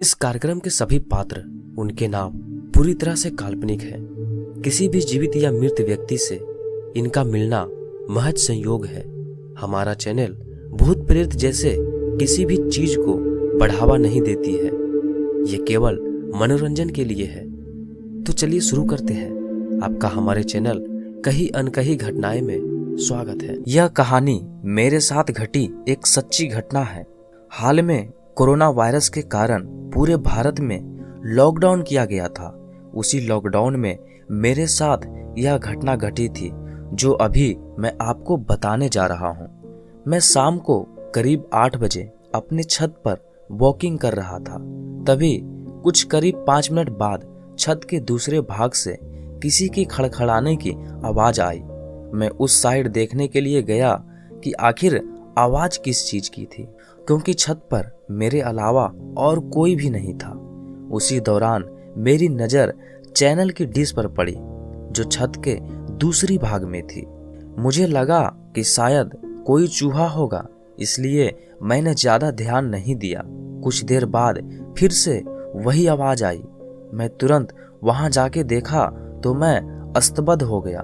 इस कार्यक्रम के सभी पात्र, उनके नाम पूरी तरह से काल्पनिक है। किसी भी जीवित या मृत व्यक्ति से इनका मिलना महज संयोग है। हमारा चैनल भूत प्रेत जैसे किसी भी चीज को बढ़ावा नहीं देती है, ये केवल मनोरंजन के लिए है। तो चलिए शुरू करते हैं। आपका हमारे चैनल कहीं अनकही घटनाएं में स्वागत है। यह कहानी मेरे साथ घटी एक सच्ची घटना है। हाल में कोरोना वायरस के कारण पूरे भारत में लॉकडाउन किया गया था। उसी लॉकडाउन में मेरे साथ यह घटना घटी थी जो अभी मैं आपको बताने जा रहा हूँ। मैं शाम को करीब 8 बजे अपने छत पर वॉकिंग कर रहा था। तभी कुछ करीब 5 मिनट बाद छत के दूसरे भाग से किसी की खड़खड़ाने की आवाज आई। मैं उस साइड देखने के लिए गया कि आखिर आवाज किस चीज की थी, क्योंकि छत पर मेरे अलावा और कोई भी नहीं था। उसी दौरान मेरी नजर चैनल की डिश पर पड़ी जो छत के दूसरी भाग में थी। मुझे लगा कि शायद कोई चूहा होगा, इसलिए मैंने ज्यादा ध्यान नहीं दिया। कुछ देर बाद फिर से वही आवाज आई। मैं तुरंत वहां जाके देखा तो मैं अस्तबद हो गया,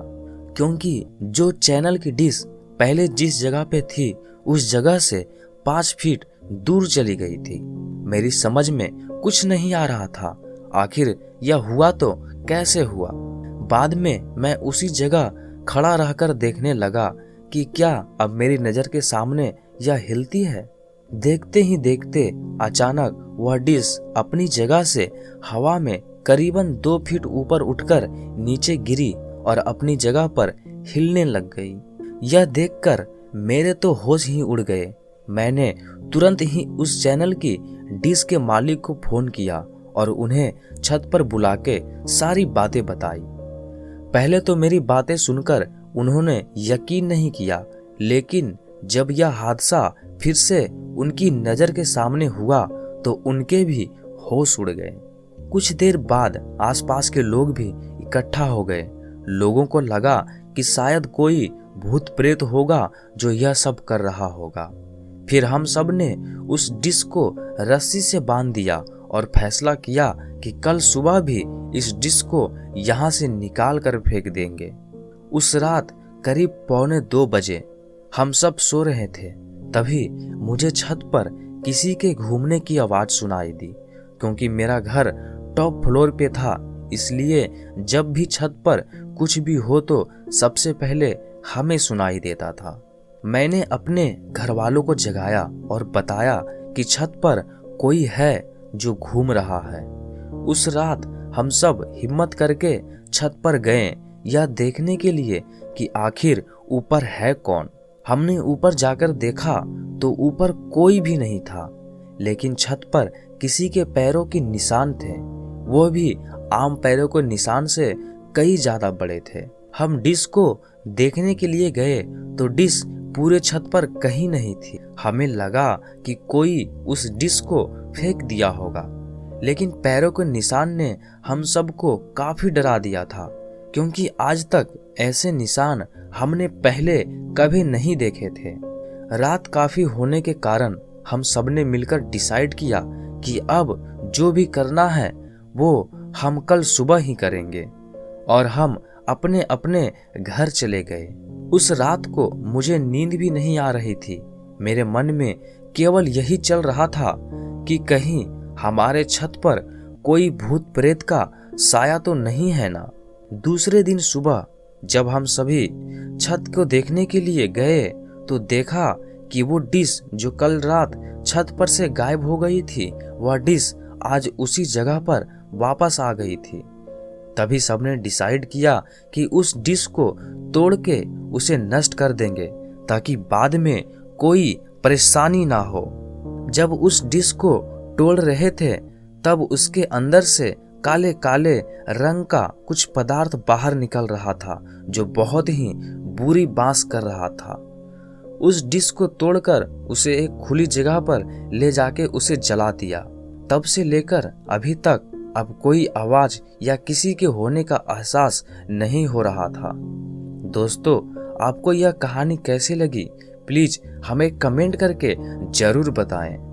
क्योंकि जो चैनल की डिश पहले जिस जगह पे थी उस जगह से 5 फीट दूर चली गई थी। मेरी समझ में कुछ नहीं आ रहा था, आखिर यह हुआ तो कैसे हुआ। बाद में मैं उसी जगह खड़ा रहकर देखने लगा कि क्या अब मेरी नजर के सामने यह हिलती है। देखते ही देखते अचानक वह डिश अपनी जगह से हवा में करीबन 2 फीट ऊपर उठकर नीचे गिरी और अपनी जगह पर हिलने लग गई। यह देखकर मेरे तो होश ही उड़ गए। मैंने तुरंत ही उस चैनल की डिश के मालिक को फोन किया और उन्हें छत पर बुला के सारी बातें बताई। पहले तो मेरी बातें सुनकर उन्होंने यकीन नहीं किया, लेकिन जब यह हादसा फिर से उनकी नजर के सामने हुआ तो उनके भी होश उड़ गए। कुछ देर बाद आसपास के लोग भी इकट्ठा हो गए। लोगों को लगा कि शायद कोई भूत प्रेत होगा जो यह सब कर रहा होगा। फिर हम सब ने उस डिश को रस्सी से बांध दिया और फैसला किया कि कल सुबह भी इस डिश को यहाँ से निकाल कर फेंक देंगे। उस रात करीब 1:45 बजे हम सब सो रहे थे, तभी मुझे छत पर किसी के घूमने की आवाज सुनाई दी। क्योंकि मेरा घर टॉप फ्लोर पे था, इसलिए जब भी छत पर कुछ भी हो तो सबसे पहले हमें सुनाई देता था। मैंने अपने घर वालों को जगाया और बताया कि छत पर कोई है जो घूम रहा है। उस रात हम सब हिम्मत करके छत पर गए यह देखने के लिए कि आखिर ऊपर है कौन। हमने ऊपर जाकर देखा तो ऊपर कोई भी नहीं था, लेकिन छत पर किसी के पैरों के निशान थे, वो भी आम पैरों के निशान से कई ज्यादा बड़े थे। हम डिश को देखने के लिए गए तो डिश पूरे छत पर कहीं नहीं थी। हमें लगा कि कोई उस डिश को फेंक दिया होगा, लेकिन पैरों के निशान ने हम सबको काफी डरा दिया था, क्योंकि आज तक ऐसे निशान हमने पहले कभी नहीं देखे थे। रात काफी होने के कारण हम सबने मिलकर डिसाइड किया कि अब जो भी करना है वो हम कल सुबह ही करेंगे, और हम अपने अपने घर चले गए। उस रात को मुझे नींद भी नहीं आ रही थी। मेरे मन में केवल यही चल रहा था कि कहीं हमारे छत पर कोई भूत प्रेत का साया तो नहीं है ना। दूसरे दिन सुबह जब हम सभी छत को देखने के लिए गए तो देखा कि वो डिश जो कल रात छत पर से गायब हो गई थी, वह डिश आज उसी जगह पर वापस आ गई थी। तभी सबने डिसाइड किया कि उस डिश को तोड़ के उसे नष्ट कर देंगे, ताकि बाद में कोई परेशानी ना हो। जब उस डिश को तोड़ रहे थे तब उसके अंदर से काले काले रंग का कुछ पदार्थ बाहर निकल रहा था, जो बहुत ही बुरी बांस कर रहा था। उस डिश को तोड़कर उसे एक खुली जगह पर ले जाके उसे जला दिया। तब से लेकर अभी तक अब कोई आवाज या किसी के होने का एहसास नहीं हो रहा था। दोस्तों, आपको यह कहानी कैसी लगी? प्लीज हमें कमेंट करके जरूर बताएं।